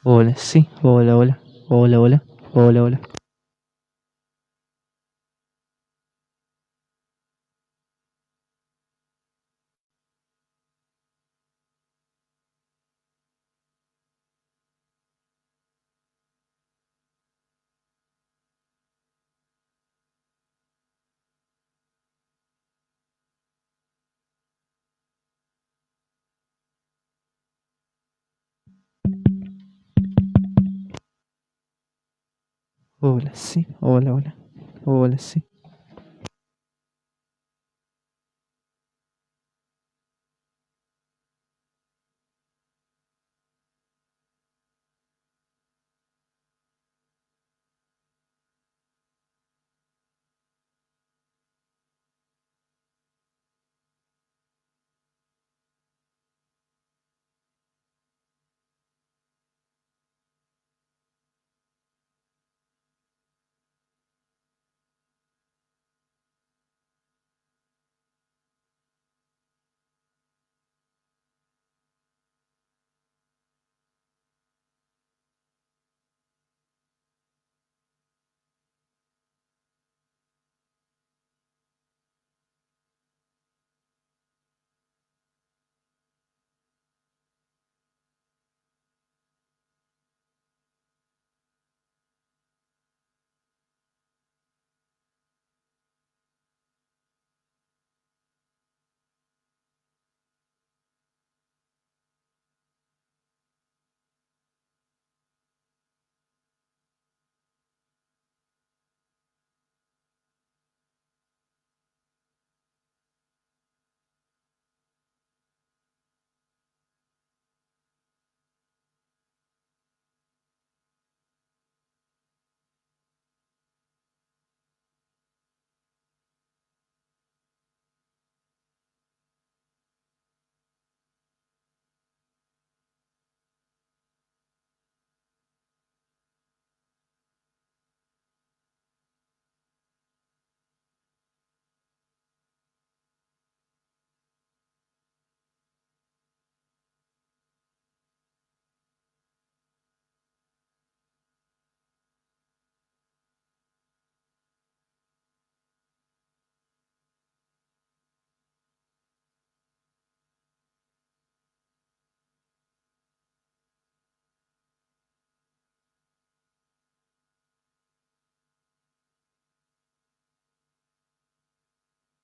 Hola, sí, hola, hola, hola, hola, hola, hola. Hola, sí, hola, hola, hola, sí.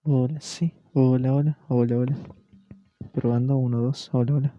Hola, sí, hola, hola, hola, hola. Probando uno, dos, hola, hola.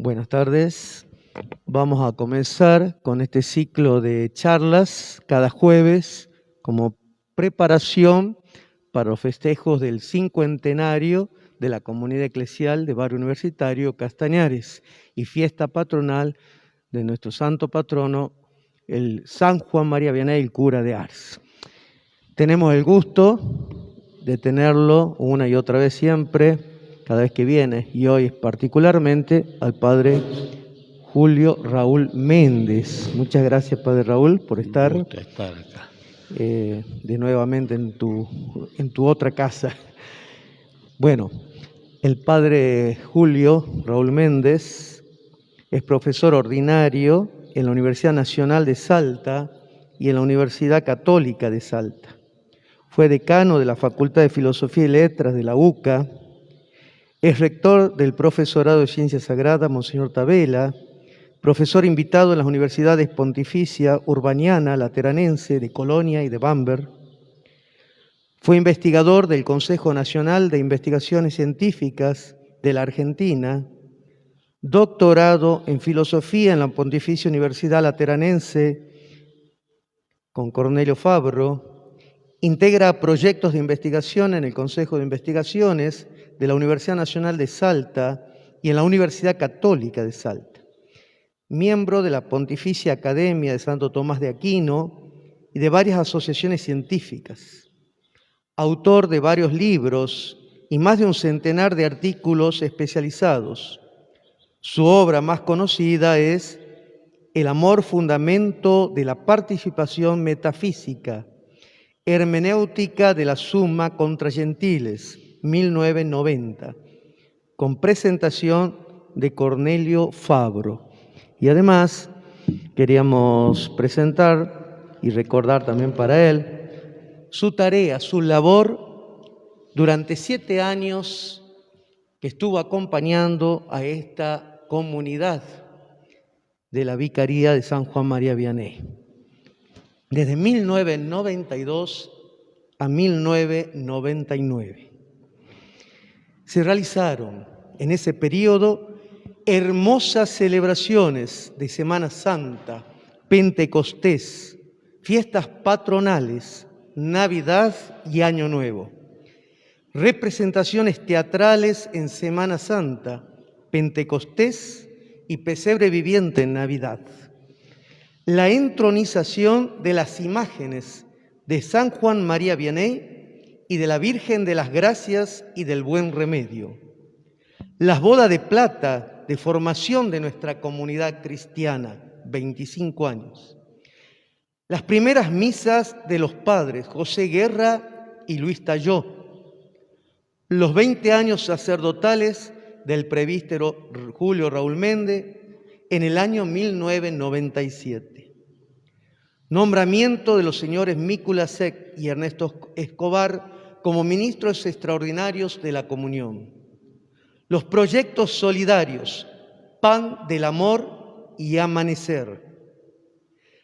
Buenas tardes. Vamos a comenzar con este ciclo de charlas cada jueves como preparación para los festejos del 50º de la Comunidad Eclesial de Barrio Universitario Castañares y fiesta patronal de nuestro santo patrono, el San Juan María Vianney, el cura de Ars. Tenemos el gusto de tenerlo una y otra vez siempre, cada vez que viene, y hoy particularmente al padre Julio Raúl Méndez. Muchas gracias, padre Raúl, por estar acá. De nuevamente en tu otra casa. Bueno, el padre Julio Raúl Méndez es profesor ordinario en la Universidad Nacional de Salta y en la Universidad Católica de Salta. Fue decano de la Facultad de Filosofía y Letras de la UCA, es rector del Profesorado de Ciencias Sagradas Monseñor Tabela, profesor invitado en las Universidades Pontificia Urbaniana, Lateranense, de Colonia y de Bamberg. Fue investigador del Consejo Nacional de Investigaciones Científicas de la Argentina, doctorado en Filosofía en la Pontificia Universidad Lateranense con Cornelio Fabro, integra proyectos de investigación en el Consejo de Investigaciones de la Universidad Nacional de Salta y en la Universidad Católica de Salta. Miembro de la Pontificia Academia de Santo Tomás de Aquino y de varias asociaciones científicas. Autor de varios libros y más de un centenar de artículos especializados. Su obra más conocida es El amor, fundamento de la participación metafísica, hermenéutica de la Summa contra Gentiles, 1990, con presentación de Cornelio Fabro. Y además queríamos presentar y recordar también para él su tarea, su labor durante 7 años que estuvo acompañando a esta comunidad de la Vicaría de San Juan María Vianney, desde 1992 a 1999. Se realizaron en ese periodo hermosas celebraciones de Semana Santa, Pentecostés, fiestas patronales, Navidad y Año Nuevo. Representaciones teatrales en Semana Santa, Pentecostés y Pesebre Viviente en Navidad. La entronización de las imágenes de San Juan María Vianney y de la Virgen de las Gracias y del Buen Remedio. Las bodas de plata de formación de nuestra comunidad cristiana, 25 años. Las primeras misas de los padres José Guerra y Luis Talló. Los 20 años sacerdotales del presbítero Julio Raúl Méndez en el año 1997. Nombramiento de los señores Mícula Sec y Ernesto Escobar como ministros extraordinarios de la comunión. Los proyectos solidarios, Pan del Amor y Amanecer.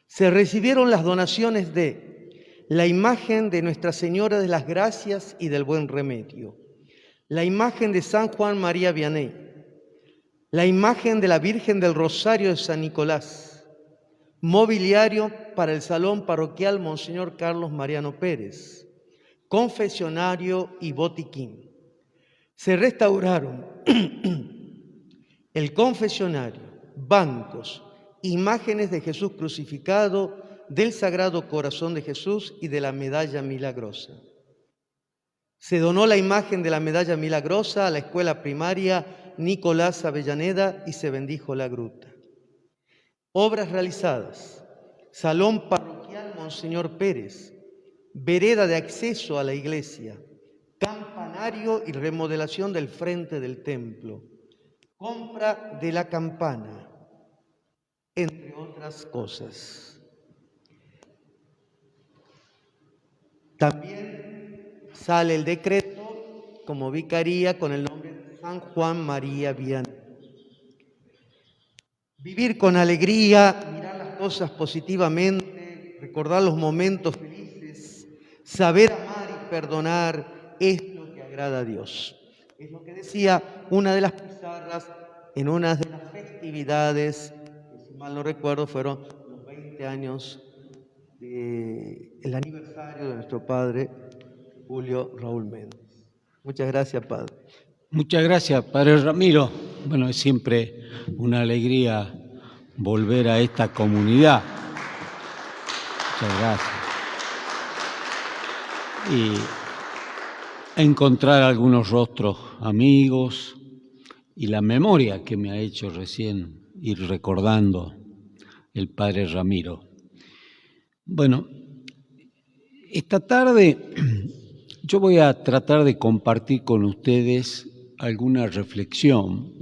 Se recibieron las donaciones de la imagen de Nuestra Señora de las Gracias y del Buen Remedio, la imagen de San Juan María Vianney, la imagen de la Virgen del Rosario de San Nicolás, mobiliario para el Salón Parroquial Monseñor Carlos Mariano Pérez, confesionario y botiquín. Se restauraron el confesionario, bancos, imágenes de Jesús crucificado, del Sagrado Corazón de Jesús y de la Medalla Milagrosa. Se donó la imagen de la Medalla Milagrosa a la escuela primaria Nicolás Avellaneda y se bendijo la gruta. Obras realizadas: Salón Parroquial Monseñor Pérez, vereda de acceso a la iglesia, campanario y remodelación del frente del templo, compra de la campana, entre otras cosas. También sale el decreto como vicaría con el nombre de San Juan María Vianney. Vivir con alegría, mirar las cosas positivamente, recordar los momentos felices, saber amar y perdonar es lo que agrada a Dios. Es lo que decía una de las pizarras en una de las festividades actividades, que, si mal no recuerdo, fueron los 20 años del aniversario de nuestro padre Julio Raúl Méndez. Muchas gracias, padre. Muchas gracias, padre Ramiro. Bueno, es siempre una alegría volver a esta comunidad. Muchas gracias. Y encontrar algunos rostros amigos y la memoria que me ha hecho recién ir recordando el padre Ramiro. Bueno, esta tarde yo voy a tratar de compartir con ustedes alguna reflexión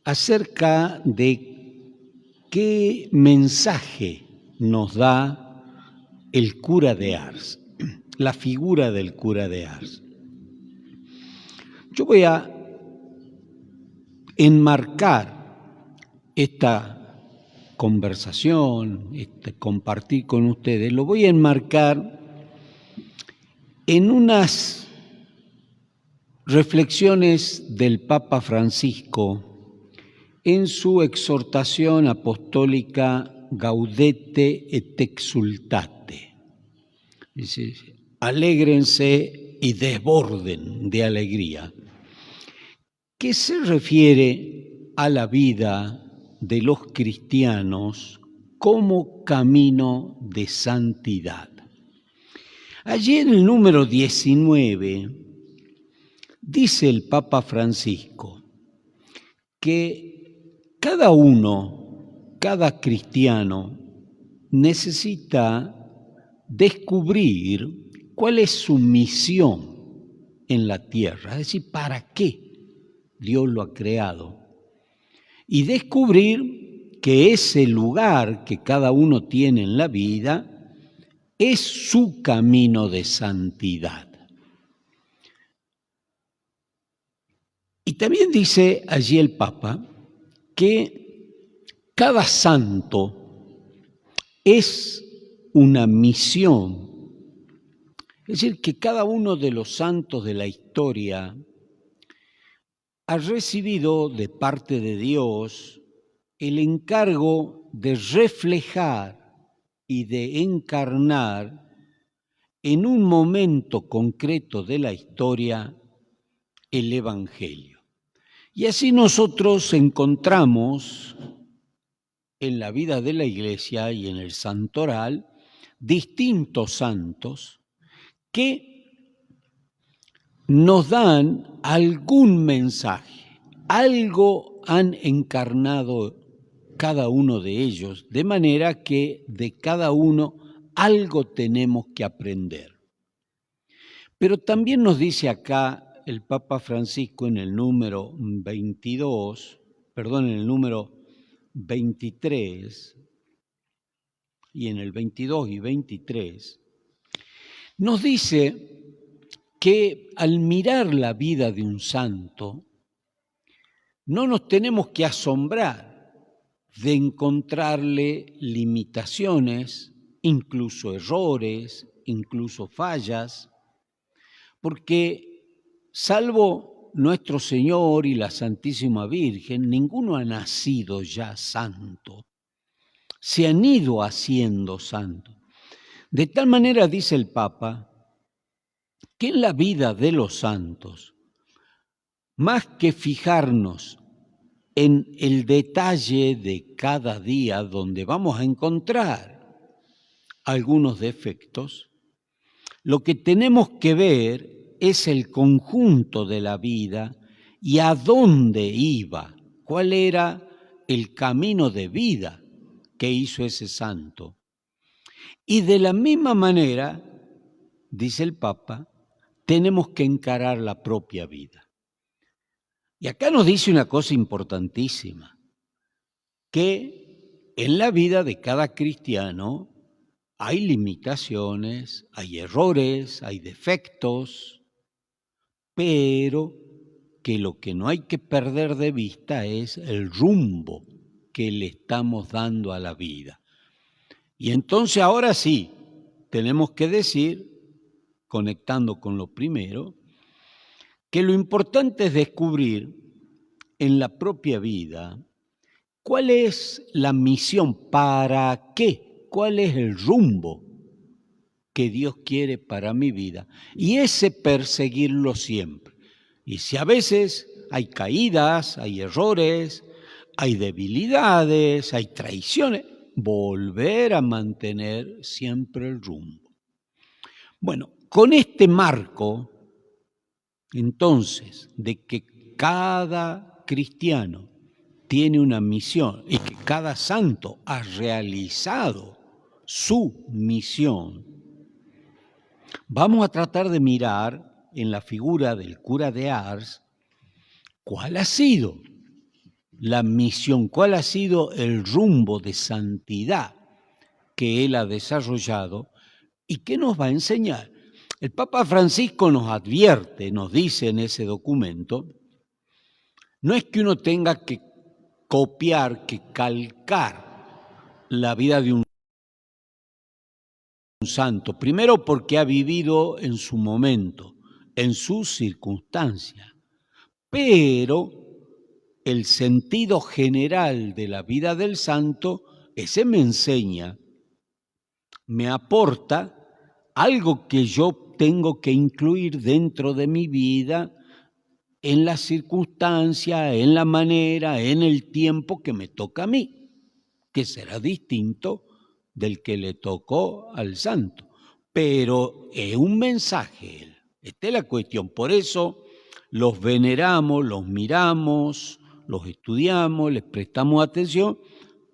acerca de qué mensaje nos da el cura de Ars, la figura del cura de Ars. Yo voy a enmarcar esta conversación, este compartir con ustedes, lo voy a enmarcar en unas reflexiones del Papa Francisco en su exhortación apostólica Gaudete et exultate. Dice, alégrense y desborden de alegría, que se refiere a la vida de los cristianos como camino de santidad. Allí en el número 19 dice el Papa Francisco que cada uno, cada cristiano, necesita descubrir cuál es su misión en la tierra, es decir, para qué Dios lo ha creado, y descubrir que ese lugar que cada uno tiene en la vida es su camino de santidad. Y también dice allí el Papa que cada santo es una misión, es decir, que cada uno de los santos de la historia ha recibido de parte de Dios el encargo de reflejar y de encarnar en un momento concreto de la historia el Evangelio. Y así nosotros encontramos en la vida de la Iglesia y en el santoral distintos santos que nos dan algún mensaje, algo han encarnado cada uno de ellos, de manera que de cada uno algo tenemos que aprender. Pero también nos dice acá el Papa Francisco en el número 23 y en el 22 y 23, nos dice que al mirar la vida de un santo, no nos tenemos que asombrar de encontrarle limitaciones, incluso errores, incluso fallas, porque salvo nuestro Señor y la Santísima Virgen, ninguno ha nacido ya santo, se han ido haciendo santos. De tal manera, dice el Papa, que en la vida de los santos, más que fijarnos en el detalle de cada día donde vamos a encontrar algunos defectos, lo que tenemos que ver es el conjunto de la vida y a dónde iba, cuál era el camino de vida que hizo ese santo. Y de la misma manera, dice el Papa, tenemos que encarar la propia vida. Y acá nos dice una cosa importantísima, que en la vida de cada cristiano hay limitaciones, hay errores, hay defectos, pero que lo que no hay que perder de vista es el rumbo que le estamos dando a la vida. Y entonces ahora sí, tenemos que decir, conectando con lo primero, que lo importante es descubrir en la propia vida ¿Cuál es la misión? ¿Para qué? ¿Cuál es el rumbo que Dios quiere para mi vida? Y ese perseguirlo siempre. Y si a veces hay caídas, hay errores, hay debilidades, hay traiciones, volver a mantener siempre el rumbo. Bueno, con este marco, entonces, de que cada cristiano tiene una misión y que cada santo ha realizado su misión, vamos a tratar de mirar en la figura del cura de Ars cuál ha sido la misión, cuál ha sido el rumbo de santidad que él ha desarrollado y qué nos va a enseñar. El Papa Francisco nos advierte, nos dice en ese documento, no es que uno tenga que copiar, que calcar la vida de un santo, primero porque ha vivido en su momento, en sus circunstancias, pero el sentido general de la vida del santo, ese me enseña, me aporta algo que yo tengo que incluir dentro de mi vida en la circunstancia, en la manera, en el tiempo que me toca a mí, que será distinto del que le tocó al santo. Pero es un mensaje, esta es la cuestión. Por eso los veneramos, los miramos, los estudiamos, les prestamos atención,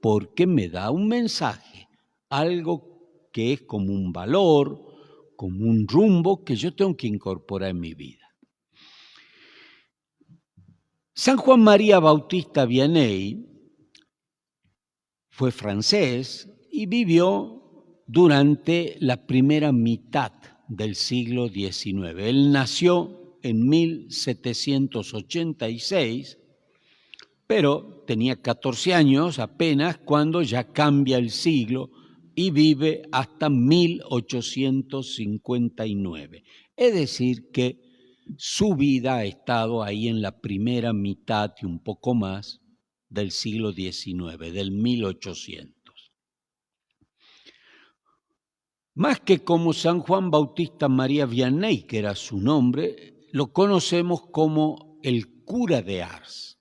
porque me da un mensaje, algo que es como un valor, como un rumbo que yo tengo que incorporar en mi vida. San Juan María Bautista Vianney fue francés y vivió durante la primera mitad del siglo XIX. Él nació en 1786, pero tenía 14 años apenas cuando ya cambia el siglo y vive hasta 1859. Es decir, que su vida ha estado ahí en la primera mitad y un poco más del siglo XIX, del 1800. Más que como San Juan Bautista María Vianney, que era su nombre, lo conocemos como el cura de Ars,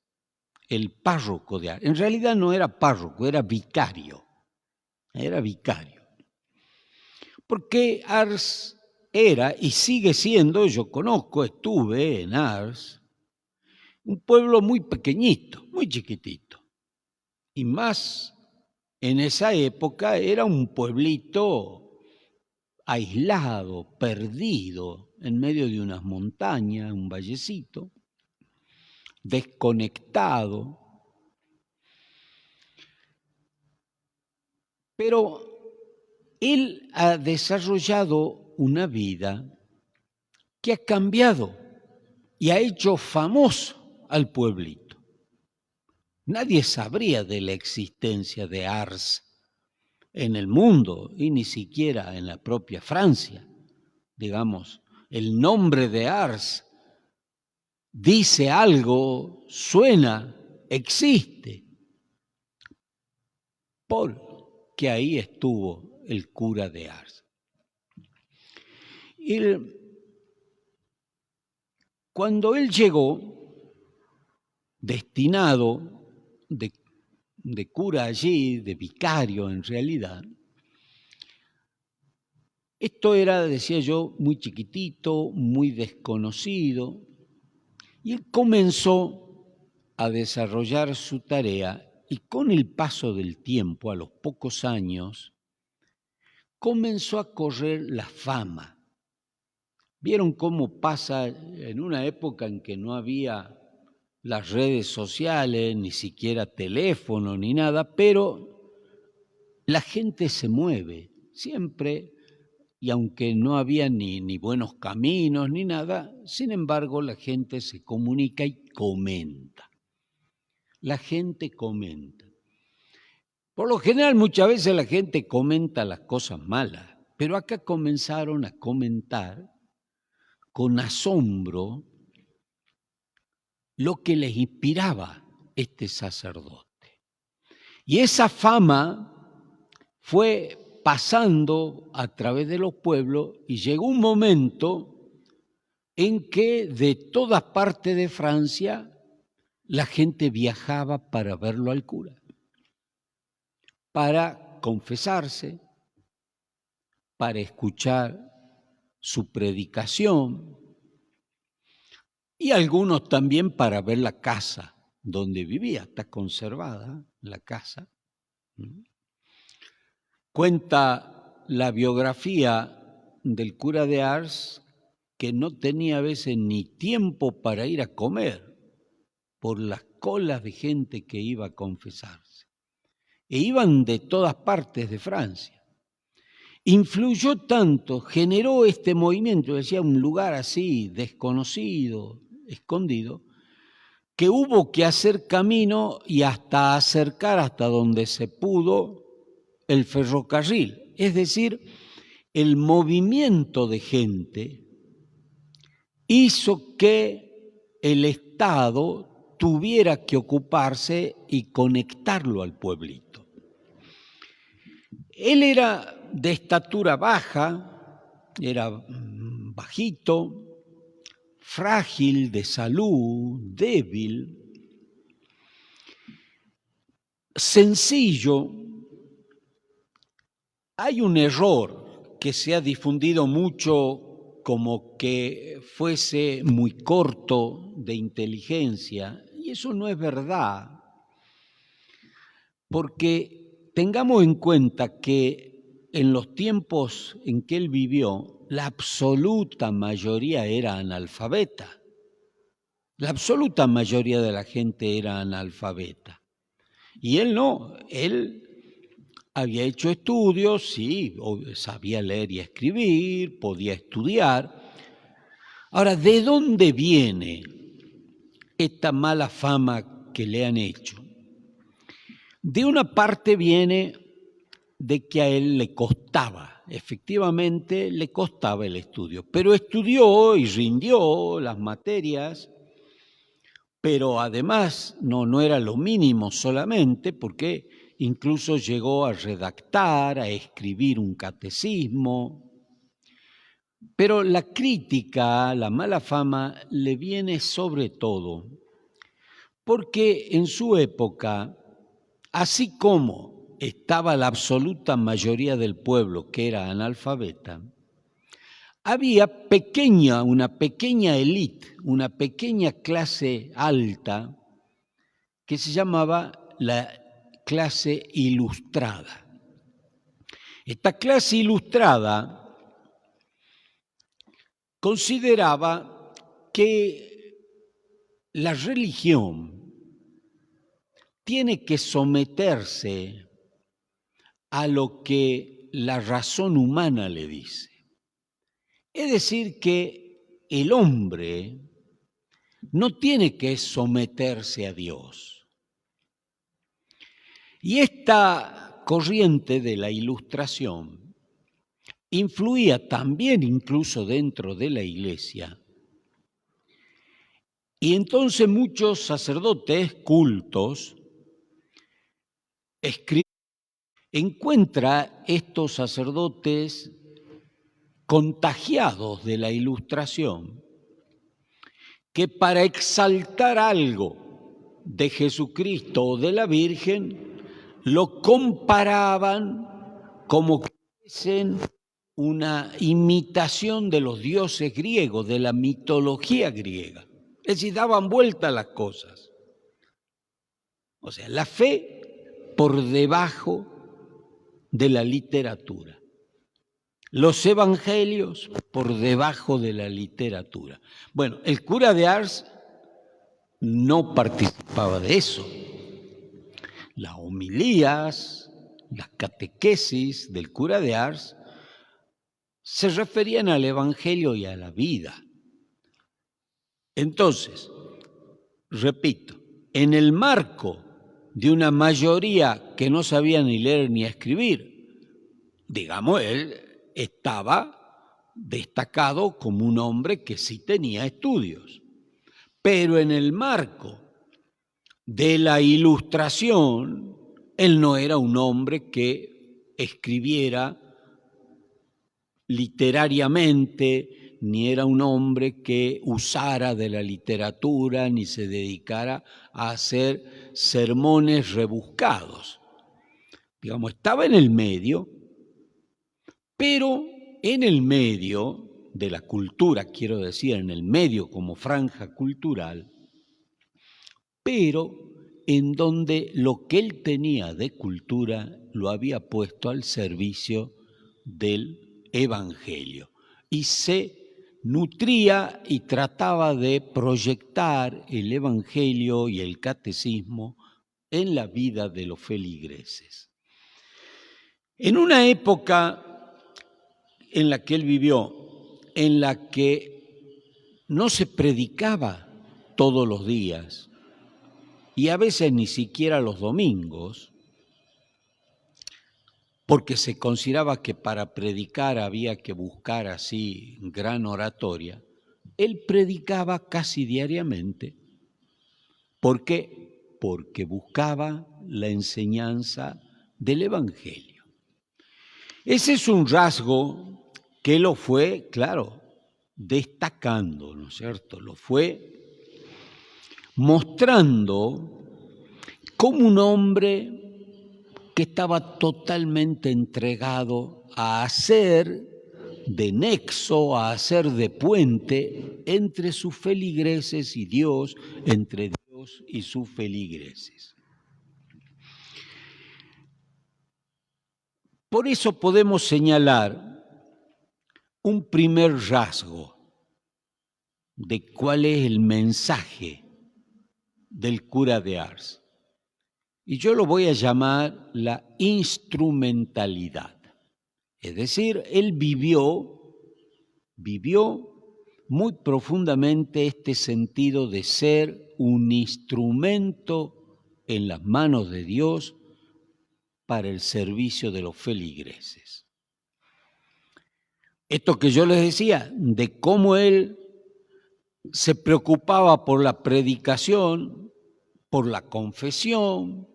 el párroco de Ars. En realidad no era párroco, era vicario. Era vicario. Porque Ars era y sigue siendo, yo conozco, estuve en Ars, un pueblo muy pequeñito, muy chiquitito. Y más en esa época era un pueblito aislado, perdido, en medio de unas montañas, un vallecito, desconectado. Pero él ha desarrollado una vida que ha cambiado y ha hecho famoso al pueblito. Nadie sabría de la existencia de Ars en el mundo y ni siquiera en la propia Francia. Digamos, el nombre de Ars dice algo, suena, existe, porque ahí estuvo el cura de Ars. Cuando él llegó, destinado de cura allí, de vicario en realidad, esto era, decía yo, muy chiquitito, muy desconocido, y él comenzó a desarrollar su tarea y con el paso del tiempo, a los pocos años, comenzó a correr la fama. ¿Vieron cómo pasa en una época en que no había las redes sociales, ni siquiera teléfono, ni nada, pero la gente se mueve siempre, y aunque no había ni buenos caminos, ni nada, sin embargo la gente se comunica y comenta. La gente comenta. Por lo general, muchas veces la gente comenta las cosas malas, pero acá comenzaron a comentar con asombro lo que les inspiraba este sacerdote. Y esa fama fue pasando a través de los pueblos y llegó un momento en que de todas partes de Francia la gente viajaba para verlo al cura, para confesarse, para escuchar su predicación y algunos también para ver la casa donde vivía. Está conservada la casa. Cuenta la biografía del cura de Ars que no tenía a veces ni tiempo para ir a comer por las colas de gente que iba a confesarse. E iban de todas partes de Francia. Influyó tanto, generó este movimiento, decía, un lugar así, desconocido, escondido, que hubo que hacer camino y hasta acercar hasta donde se pudo el ferrocarril. Es decir, el movimiento de gente hizo que el Estado tuviera que ocuparse y conectarlo al pueblito. Él era de estatura baja, era bajito, frágil de salud, débil, sencillo. Hay un error que se ha difundido mucho como que fuese muy corto de inteligencia, y eso no es verdad, porque tengamos en cuenta que en los tiempos en que él vivió, la absoluta mayoría era analfabeta. La absoluta mayoría de la gente era analfabeta. Y él no, él había hecho estudios, sí, sabía leer y escribir, podía estudiar. Ahora, ¿de dónde viene esta mala fama que le han hecho? De una parte viene de que a él le costaba, efectivamente le costaba el estudio, pero estudió y rindió las materias, pero además no era lo mínimo solamente, porque incluso llegó a redactar, a escribir un catecismo. Pero la crítica, la mala fama, le viene sobre todo porque en su época, así como estaba la absoluta mayoría del pueblo que era analfabeta, había una pequeña élite, una pequeña clase alta que se llamaba la clase ilustrada. Esta clase ilustrada consideraba que la religión tiene que someterse a lo que la razón humana le dice. Es decir, que el hombre no tiene que someterse a Dios. Y esta corriente de la Ilustración influía también incluso dentro de la Iglesia. Y entonces muchos sacerdotes cultos encuentra estos sacerdotes contagiados de la Ilustración, que para exaltar algo de Jesucristo o de la Virgen, lo comparaban como que fuesen una imitación de los dioses griegos, de la mitología griega. Es decir, daban vuelta a las cosas. O sea, la fe por debajo de la literatura. Los evangelios por debajo de la literatura. Bueno, el cura de Ars no participaba de eso. Las homilías, las catequesis del cura de Ars se referían al evangelio y a la vida. Entonces, repito, en el marco de una mayoría que no sabía ni leer ni escribir, digamos, él estaba destacado como un hombre que sí tenía estudios. Pero en el marco de la Ilustración, él no era un hombre que escribiera literariamente, ni era un hombre que usara de la literatura, ni se dedicara a hacer sermones rebuscados. Digamos, estaba en el medio, pero en el medio de la cultura, quiero decir, en el medio como franja cultural, pero en donde lo que él tenía de cultura lo había puesto al servicio del Evangelio y se nutría y trataba de proyectar el Evangelio y el catecismo en la vida de los feligreses. En una época en la que él vivió, en la que no se predicaba todos los días y a veces ni siquiera los domingos, porque se consideraba que para predicar había que buscar así gran oratoria, él predicaba casi diariamente. ¿Por qué? Porque buscaba la enseñanza del Evangelio. Ese es un rasgo que lo fue, claro, destacando, ¿no es cierto? Lo fue mostrando como un hombre que estaba totalmente entregado a hacer de nexo, a hacer de puente entre sus feligreses y Dios, entre Dios y sus feligreses. Por eso podemos señalar un primer rasgo de cuál es el mensaje del cura de Ars. Y yo lo voy a llamar la instrumentalidad. Es decir, él vivió muy profundamente este sentido de ser un instrumento en las manos de Dios para el servicio de los feligreses. Esto que yo les decía, de cómo él se preocupaba por la predicación, por la confesión.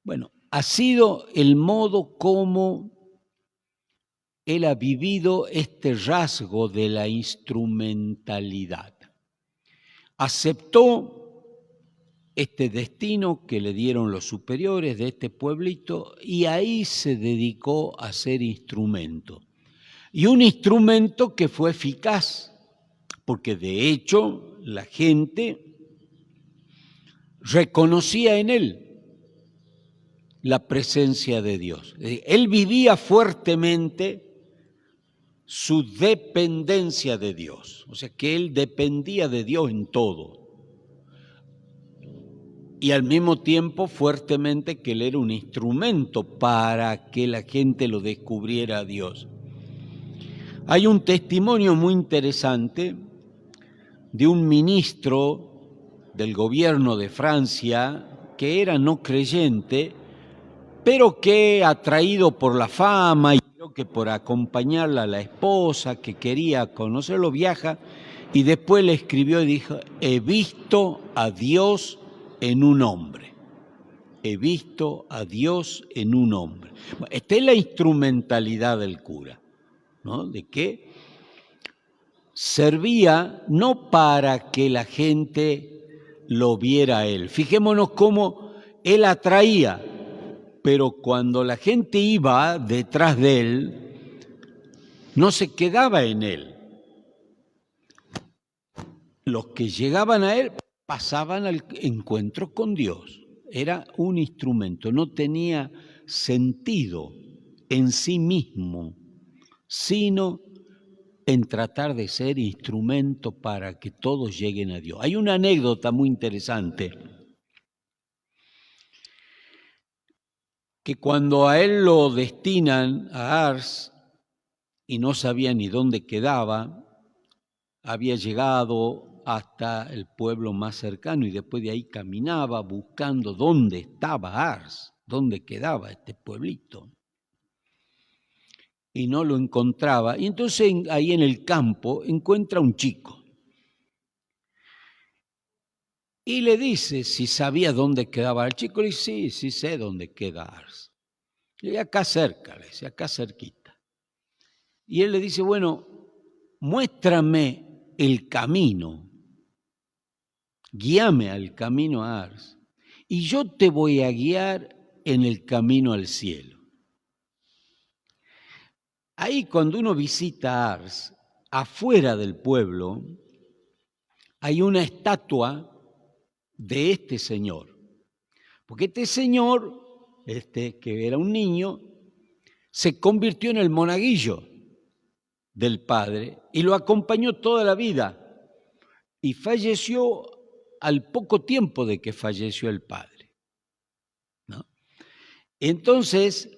Bueno, ha sido el modo como él ha vivido este rasgo de la instrumentalidad. Aceptó este destino que le dieron los superiores de este pueblito y ahí se dedicó a ser instrumento. Y un instrumento que fue eficaz, porque de hecho la gente reconocía en él la presencia de Dios. Él vivía fuertemente su dependencia de Dios, o sea que él dependía de Dios en todo. Y al mismo tiempo fuertemente que él era un instrumento para que la gente lo descubriera a Dios. Hay un testimonio muy interesante de un ministro del gobierno de Francia que era no creyente, pero que, atraído por la fama y creo que por acompañarla a la esposa que quería conocerlo, viaja y después le escribió y dijo: he visto a Dios en un hombre. He visto a Dios en un hombre. Esta es la instrumentalidad del cura, ¿no? De que servía no para que la gente lo viera a él. Fijémonos cómo él atraía, pero cuando la gente iba detrás de él, no se quedaba en él. Los que llegaban a él pasaban al encuentro con Dios. Era un instrumento, no tenía sentido en sí mismo, sino en tratar de ser instrumento para que todos lleguen a Dios. Hay una anécdota muy interesante, que cuando a él lo destinan a Ars y no sabía ni dónde quedaba, había llegado hasta el pueblo más cercano y después de ahí caminaba buscando dónde estaba Ars, dónde quedaba este pueblito. Y no lo encontraba. Y entonces ahí en el campo encuentra un chico. y le dice si sabía dónde quedaba. El chico le dice, sí sé dónde queda Ars. Y acá cerca, le dice, acá cerquita. Y él le dice, bueno, muéstrame el camino, guíame al camino a Ars, y yo te voy a guiar en el camino al cielo. Ahí cuando uno visita Ars, afuera del pueblo, hay una estatua de este señor. Porque este señor, que era un niño, se convirtió en el monaguillo del padre y lo acompañó toda la vida. Y falleció al poco tiempo de que falleció el padre, ¿no? Entonces,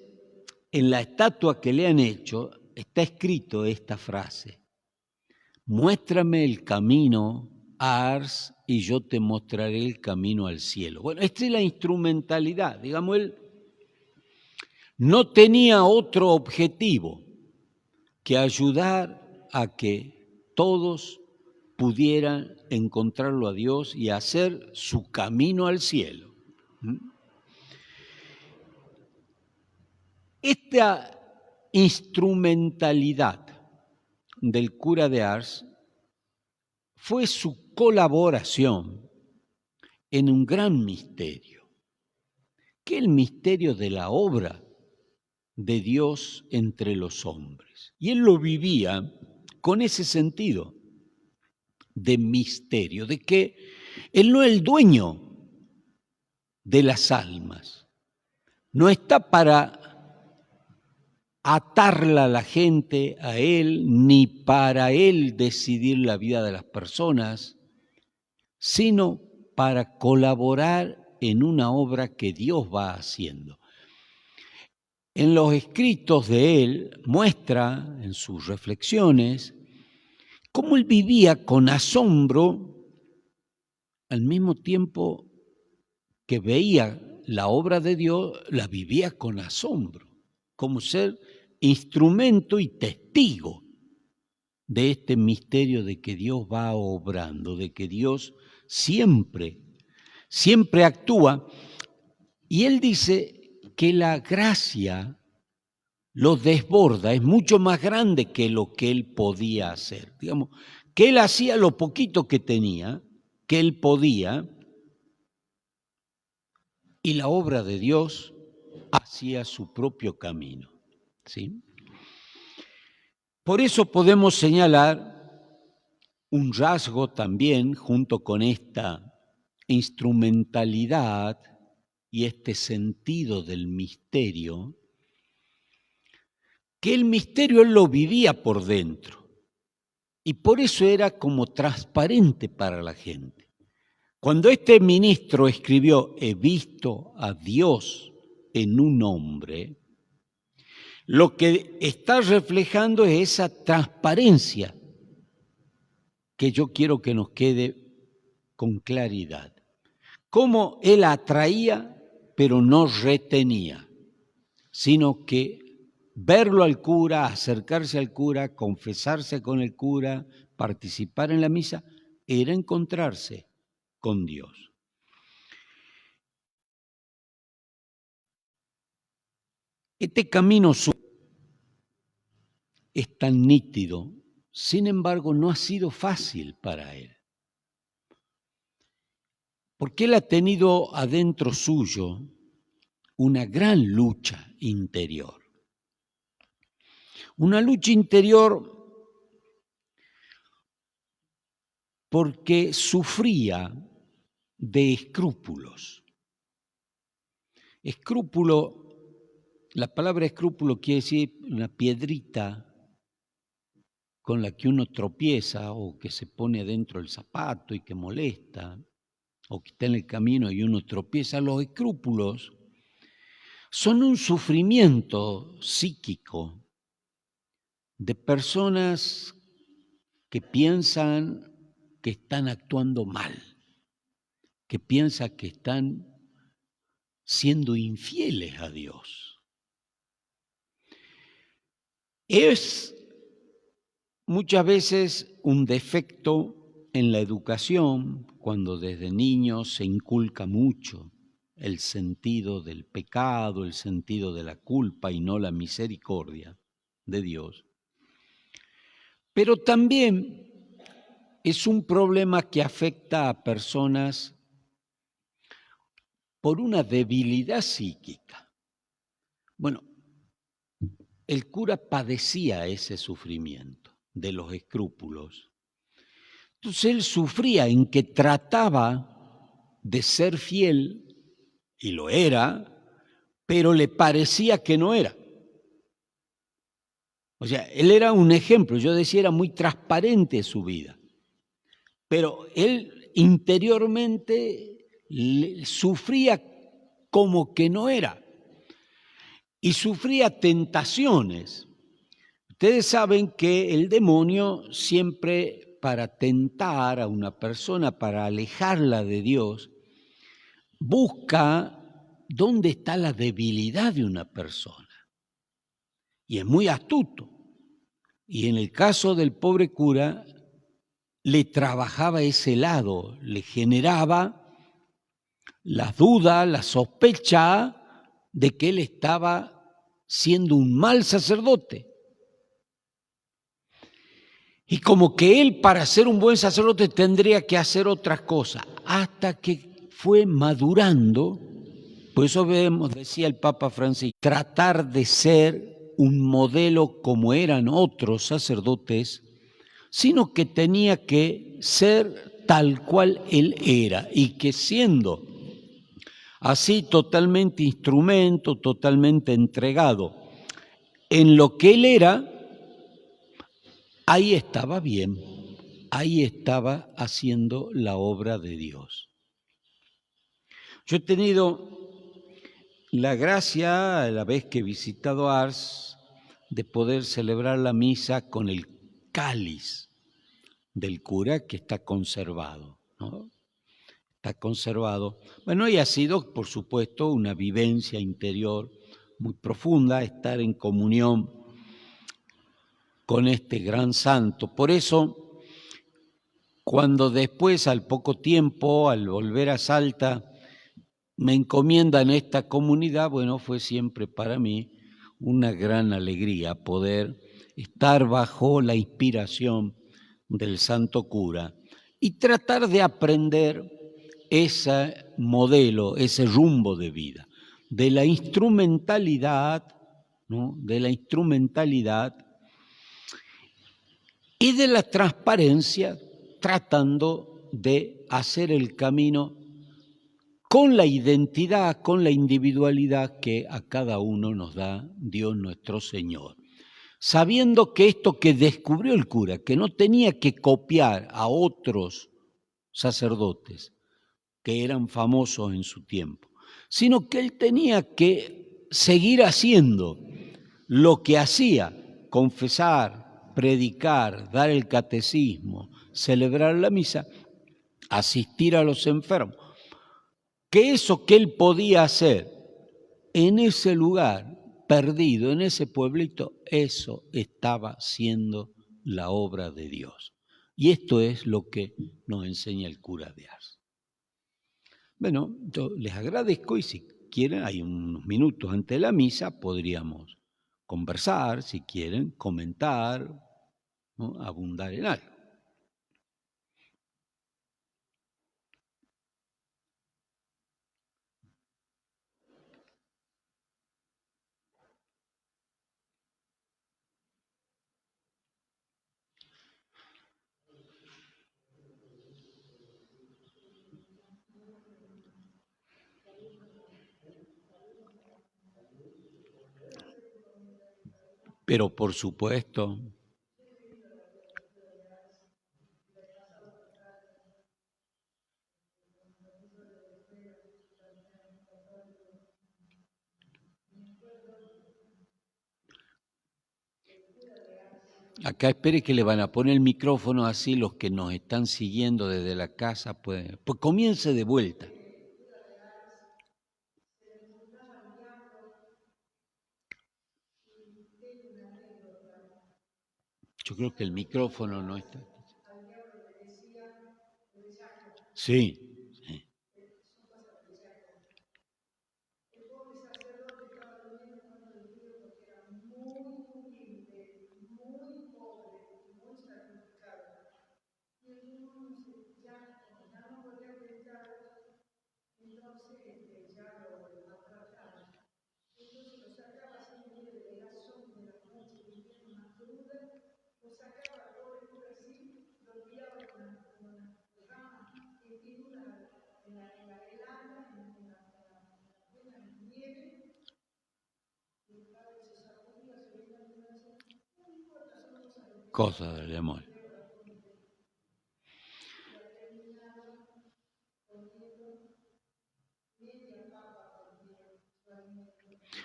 en la estatua que le han hecho, está escrito esta frase: muéstrame el camino a Ars y yo te mostraré el camino al cielo. Bueno, esta es la instrumentalidad. Digamos, él no tenía otro objetivo que ayudar a que todos pudieran encontrarlo a Dios y hacer su camino al cielo. Esta instrumentalidad del cura de Ars fue su colaboración en un gran misterio, que es el misterio de la obra de Dios entre los hombres. Y él lo vivía con ese sentido de misterio, de que él no es el dueño de las almas, no está para atarla a la gente a él, ni para él decidir la vida de las personas, sino para colaborar en una obra que Dios va haciendo. En los escritos de él muestra, en sus reflexiones, cómo él vivía con asombro al mismo tiempo que veía la obra de Dios, la vivía con asombro, como ser instrumento y testigo de este misterio de que Dios va obrando, de que Dios siempre actúa. Y él dice que la gracia lo desborda, es mucho más grande que lo que él podía hacer. Digamos, que él hacía lo poquito que tenía, que él podía, y la obra de Dios hacía su propio camino, ¿sí? Por eso podemos señalar un rasgo también, junto con esta instrumentalidad y este sentido del misterio, que el misterio él lo vivía por dentro y por eso era como transparente para la gente. Cuando este ministro escribió, he visto a Dios en un hombre, lo que está reflejando es esa transparencia que yo quiero que nos quede con claridad. Cómo él atraía, pero no retenía, sino que verlo al cura, acercarse al cura, confesarse con el cura, participar en la misa, era encontrarse con Dios. Este camino es tan nítido, sin embargo, no ha sido fácil para él. Porque él ha tenido adentro suyo una gran lucha interior. Una lucha interior porque sufría de escrúpulos. Escrúpulo, la palabra escrúpulo quiere decir una piedrita con la que uno tropieza o que se pone adentro del zapato y que molesta, o que está en el camino y uno tropieza. Los escrúpulos son un sufrimiento psíquico de personas que piensan que están actuando mal, que piensan que están siendo infieles a Dios. Es muchas veces un defecto en la educación, cuando desde niños se inculca mucho el sentido del pecado, el sentido de la culpa y no la misericordia de Dios. Pero también es un problema que afecta a personas por una debilidad psíquica. Bueno, el cura padecía ese sufrimiento de los escrúpulos. Entonces él sufría en que trataba de ser fiel, y lo era, pero le parecía que no era. O sea, él era un ejemplo, yo decía, era muy transparente su vida, pero él interiormente sufría como que no era, y sufría tentaciones. Ustedes saben que el demonio siempre, para tentar a una persona, para alejarla de Dios, busca dónde está la debilidad de una persona. Y es muy astuto. Y en el caso del pobre cura, le trabajaba ese lado, le generaba las dudas, la sospecha de que él estaba siendo un mal sacerdote. Y como que él, para ser un buen sacerdote, tendría que hacer otras cosas, hasta que fue madurando. Por eso vemos, decía el Papa Francisco, tratar de ser un modelo como eran otros sacerdotes, sino que tenía que ser tal cual él era, y que siendo así totalmente instrumento, totalmente entregado en lo que él era, ahí estaba bien, ahí estaba haciendo la obra de Dios. Yo he tenido la gracia, a la vez que he visitado Ars, de poder celebrar la misa con el cáliz del cura, que está conservado, ¿no? Está conservado. Bueno, y ha sido, por supuesto, una vivencia interior muy profunda, estar en comunión con este gran santo. Por eso, cuando después, al poco tiempo, al volver a Salta, me encomiendan esta comunidad, bueno, fue siempre para mí una gran alegría poder estar bajo la inspiración del santo cura y tratar de aprender ese modelo, ese rumbo de vida, de la instrumentalidad, ¿no? De la instrumentalidad y de la transparencia, tratando de hacer el camino con la identidad, con la individualidad que a cada uno nos da Dios nuestro Señor. Sabiendo que esto que descubrió el cura, que no tenía que copiar a otros sacerdotes que eran famosos en su tiempo, sino que él tenía que seguir haciendo lo que hacía: confesar, predicar, dar el catecismo, celebrar la misa, asistir a los enfermos. Que eso que él podía hacer en ese lugar perdido, en ese pueblito, eso estaba siendo la obra de Dios. Y esto es lo que nos enseña el cura de Ars. Bueno, yo les agradezco, y si quieren, hay unos minutos antes de la misa, podríamos conversar, si quieren, comentar, ¿no? Abundar en algo. Pero por supuesto, acá espere que le van a poner el micrófono, así los que nos están siguiendo desde la casa pueden. Pues comience de vuelta. Yo creo que el micrófono no está. Sí. Cosa del demonio.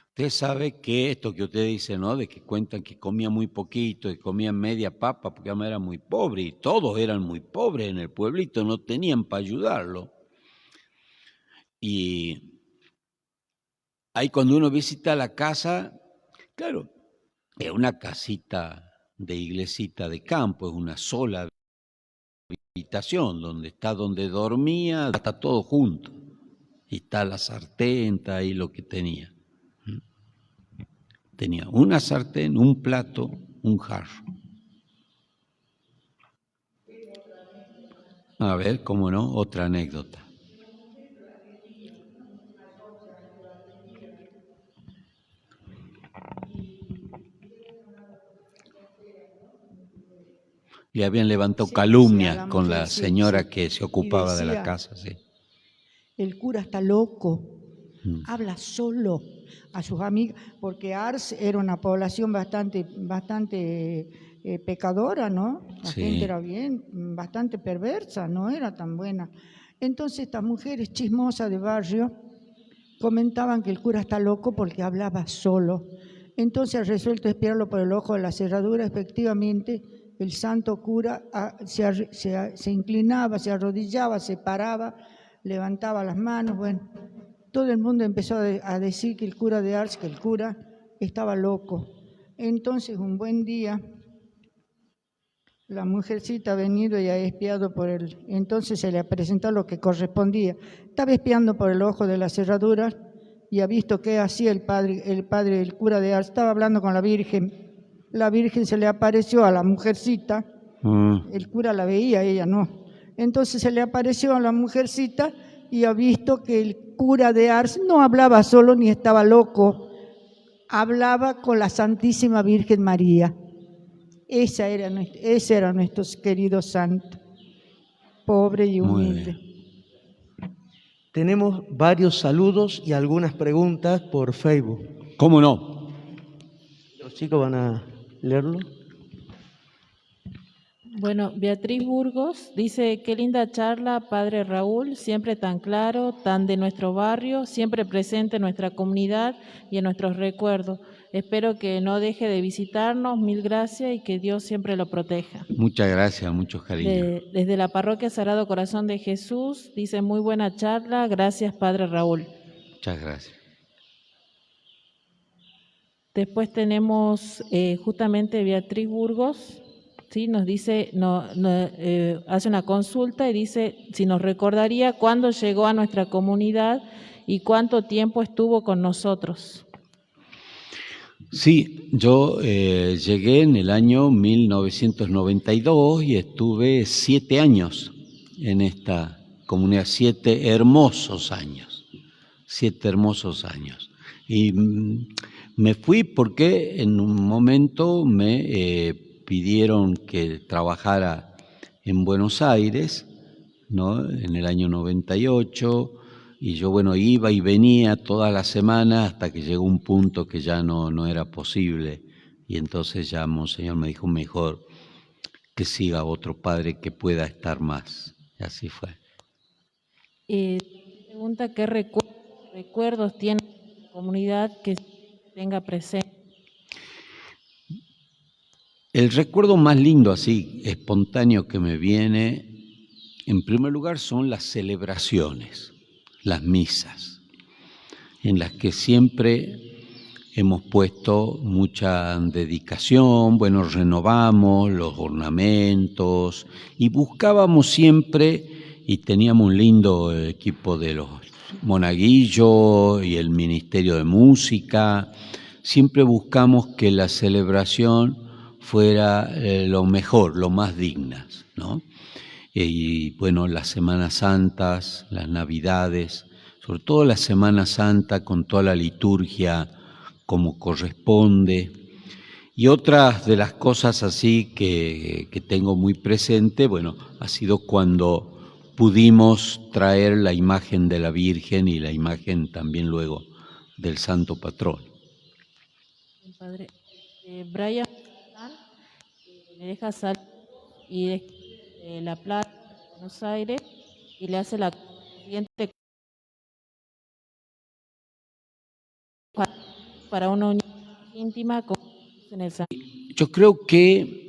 Usted sabe que esto que usted dice, ¿no? De que cuentan que comía muy poquito, que comían media papa, porque además era muy pobre, y todos eran muy pobres en el pueblito, no tenían para ayudarlo. Y ahí cuando uno visita la casa, claro, es una casita de iglesita de campo, es una sola habitación, donde dormía, está todo junto. Y está la sartén, está ahí lo que tenía. Tenía una sartén, un plato, un jarro. A ver, cómo no, otra anécdota. Le habían levantado calumnias con la señora que se ocupaba de la casa, sí. El cura está loco, habla solo a sus amigas, porque Ars era una población bastante pecadora, ¿no? La gente era bastante perversa, no era tan buena. Entonces estas mujeres chismosas de barrio comentaban que el cura está loco porque hablaba solo. Entonces, ha resuelto espiarlo por el ojo de la cerradura. Efectivamente, el santo cura se inclinaba, se arrodillaba, se paraba, levantaba las manos. Bueno, todo el mundo empezó a decir que el cura de Ars, que el cura estaba loco. Entonces, un buen día, la mujercita ha venido y ha espiado por él. Entonces se le presentó lo que correspondía. Estaba espiando por el ojo de la cerradura y ha visto qué hacía el cura de Ars. Estaba hablando con la Virgen. La Virgen se le apareció a la mujercita. El cura la veía, ella no. Entonces se le apareció a la mujercita y ha visto que el cura de Ars no hablaba solo ni estaba loco. Hablaba con la Santísima Virgen María. Ese era nuestro querido santo, pobre y humilde. Tenemos varios saludos y algunas preguntas por Facebook. ¿Cómo no? Los chicos van a leerlo. Bueno, Beatriz Burgos dice, qué linda charla, Padre Raúl, siempre tan claro, tan de nuestro barrio, siempre presente en nuestra comunidad y en nuestros recuerdos. Espero que no deje de visitarnos, mil gracias y que Dios siempre lo proteja. Muchas gracias, muchos cariños. Desde la Parroquia Sagrado Corazón de Jesús, dice, muy buena charla, gracias Padre Raúl. Muchas gracias. Después tenemos justamente Beatriz Burgos. Sí, nos dice, hace una consulta y dice si nos recordaría cuándo llegó a nuestra comunidad y cuánto tiempo estuvo con nosotros. Sí, yo llegué en el año 1992 y estuve 7 años en esta comunidad, 7 hermosos años, 7 hermosos años. Y me fui porque en un momento me pidieron que trabajara en Buenos Aires, ¿no? En el año 98, y yo, bueno, iba y venía todas las semanas hasta que llegó un punto que ya no era posible, y entonces ya Monseñor me dijo, mejor que siga otro padre que pueda estar más, y así fue. Pregunta, ¿qué recuerdos tiene la comunidad que tenga presente? El recuerdo más lindo, así, espontáneo que me viene, en primer lugar, son las celebraciones, las misas, en las que siempre hemos puesto mucha dedicación, bueno, renovamos los ornamentos y buscábamos siempre y teníamos un lindo equipo de los monaguillos y el Ministerio de Música. Siempre buscamos que la celebración fuera lo mejor, lo más dignas, ¿no? Y bueno, las Semanas Santas, las Navidades, sobre todo la Semana Santa con toda la liturgia como corresponde. Y otras de las cosas así que tengo muy presente, bueno, ha sido cuando pudimos traer la imagen de la Virgen y la imagen también luego del Santo Patrón. Padre, Brian me deja salir y de La Plata, Buenos Aires, y le hace la siguiente para una unión íntima con en el San. Yo creo que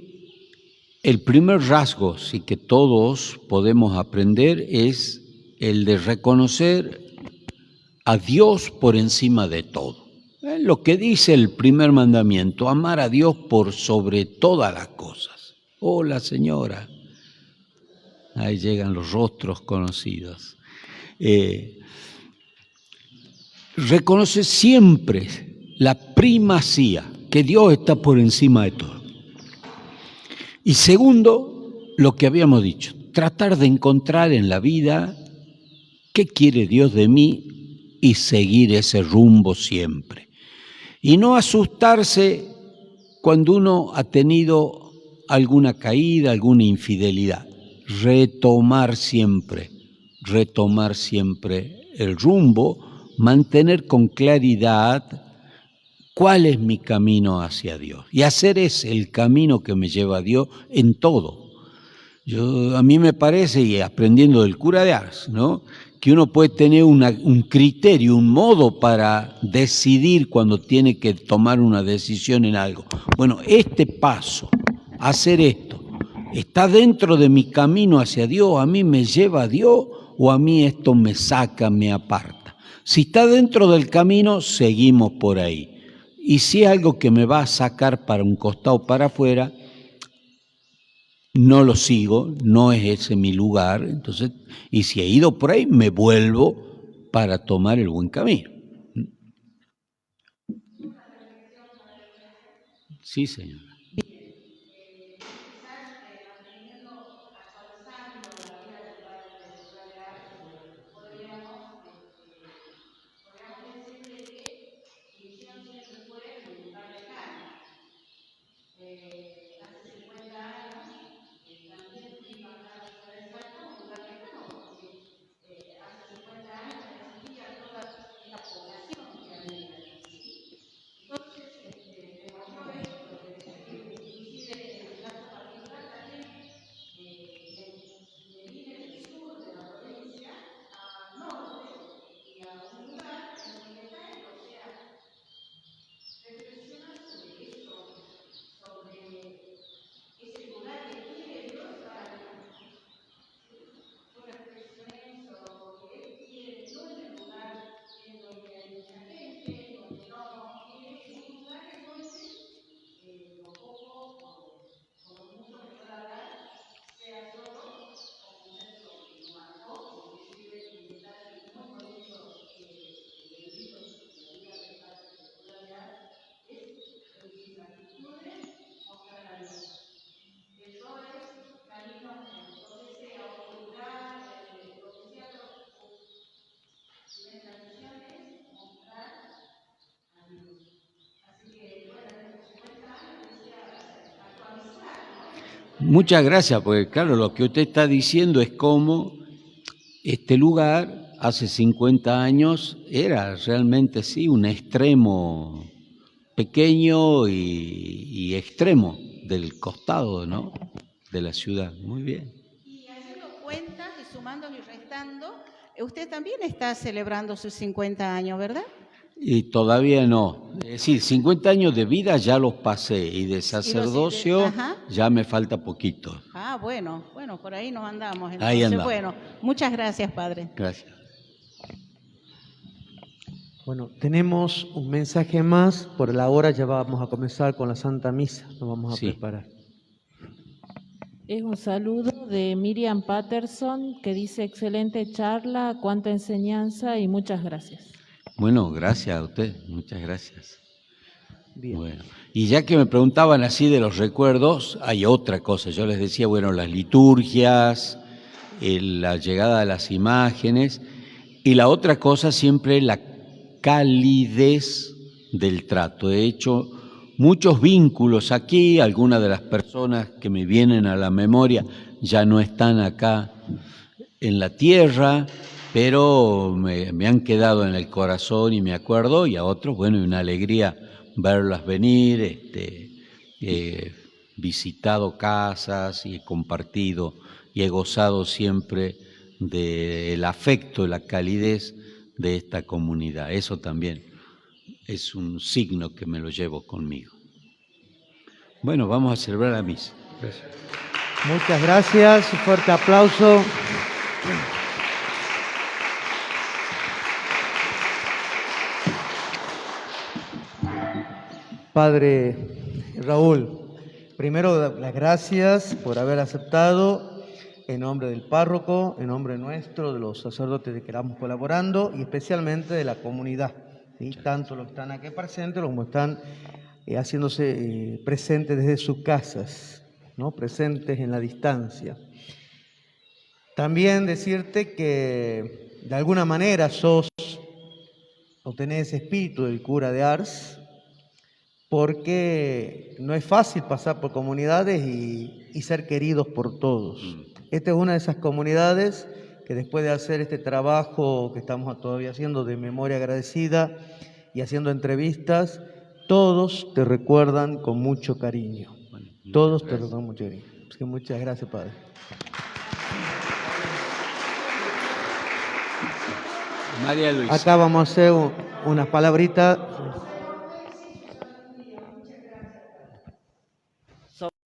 el primer rasgo, sí, que todos podemos aprender es el de reconocer a Dios por encima de todo. Lo que dice el primer mandamiento, amar a Dios por sobre todas las cosas. Hola, señora. Ahí llegan los rostros conocidos. Reconoce siempre la primacía, que Dios está por encima de todo. Y segundo, lo que habíamos dicho, tratar de encontrar en la vida qué quiere Dios de mí y seguir ese rumbo siempre. Y no asustarse cuando uno ha tenido alguna caída, alguna infidelidad. Retomar siempre el rumbo, mantener con claridad cuál es mi camino hacia Dios. Y hacer ese el camino que me lleva a Dios en todo. A mí me parece, y aprendiendo del cura de Ars, ¿no?, que uno puede tener un criterio, un modo para decidir cuando tiene que tomar una decisión en algo. Bueno, este paso, hacer esto, ¿está dentro de mi camino hacia Dios? ¿A mí me lleva a Dios o a mí esto me saca, me aparta? Si está dentro del camino, seguimos por ahí. Y si es algo que me va a sacar para un costado o para afuera, no lo sigo, no es ese mi lugar. Entonces, y si he ido por ahí, me vuelvo para tomar el buen camino. Sí, señora. Muchas gracias, porque claro, lo que usted está diciendo es cómo este lugar hace 50 años era realmente sí un extremo pequeño y extremo del costado, ¿no?, de la ciudad. Muy bien. Y haciendo cuentas y sumando y restando, usted también está celebrando sus 50 años, ¿verdad? Y todavía no. Es decir, 50 años de vida ya los pasé y de sacerdocio ya me falta poquito. Ah, bueno, por ahí nos andamos. Entonces, ahí andamos. Bueno, muchas gracias, padre. Gracias. Bueno, tenemos un mensaje más. Por la hora ya vamos a comenzar con la Santa Misa. Nos vamos a preparar. Es un saludo de Miriam Patterson que dice: excelente charla, cuánta enseñanza y muchas gracias. Bueno, gracias a usted, muchas gracias. Bien. Bueno, y ya que me preguntaban así de los recuerdos, hay otra cosa. Yo les decía, bueno, las liturgias, la llegada de las imágenes, y la otra cosa siempre la calidez del trato. He hecho muchos vínculos aquí, algunas de las personas que me vienen a la memoria ya no están acá en la tierra, pero me han quedado en el corazón y me acuerdo, y a otros, bueno, y una alegría verlas venir, visitado casas y he compartido y he gozado siempre del afecto, la calidez de esta comunidad. Eso también es un signo que me lo llevo conmigo. Bueno, vamos a celebrar la misa. Gracias. Muchas gracias, un fuerte aplauso. Padre Raúl, primero las gracias por haber aceptado en nombre del párroco, en nombre nuestro, de los sacerdotes que estamos colaborando y especialmente de la comunidad, ¿sí? Tanto los que están aquí presentes como están haciéndose presentes desde sus casas, ¿no? Presentes en la distancia. También decirte que de alguna manera sos o tenés ese espíritu del cura de Ars, porque no es fácil pasar por comunidades y ser queridos por todos. Esta es una de esas comunidades que después de hacer este trabajo que estamos todavía haciendo de memoria agradecida y haciendo entrevistas, todos te recuerdan con mucho cariño. Todos te recuerdan con mucho cariño. Así que muchas gracias, Padre. María Luisa. Acá vamos a hacer unas palabritas.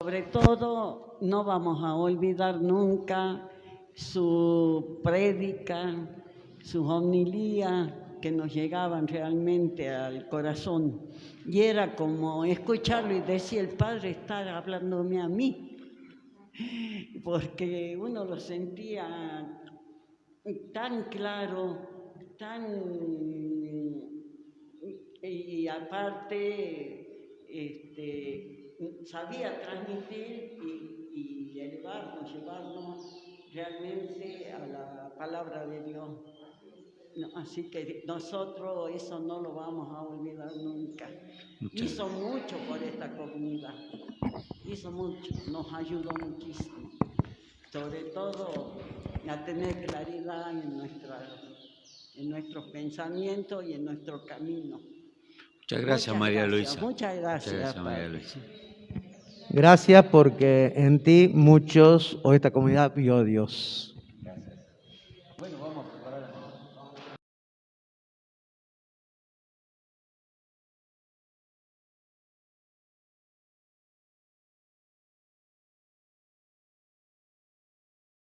Sobre todo, no vamos a olvidar nunca su prédica, sus homilías que nos llegaban realmente al corazón. Y era como escucharlo y decir, el Padre está hablándome a mí, porque uno lo sentía tan claro, y aparte sabía transmitir y elevarnos, llevarnos realmente a la palabra de Dios. No, así que nosotros eso no lo vamos a olvidar nunca. Hizo mucho por esta comunidad, hizo mucho, nos ayudó muchísimo, sobre todo a tener claridad en nuestros pensamientos y en nuestro camino. Muchas gracias, María Luisa. Muchas gracias, Muchas gracias, María Padre. Luisa. Gracias porque en ti muchos o esta comunidad vio a Dios.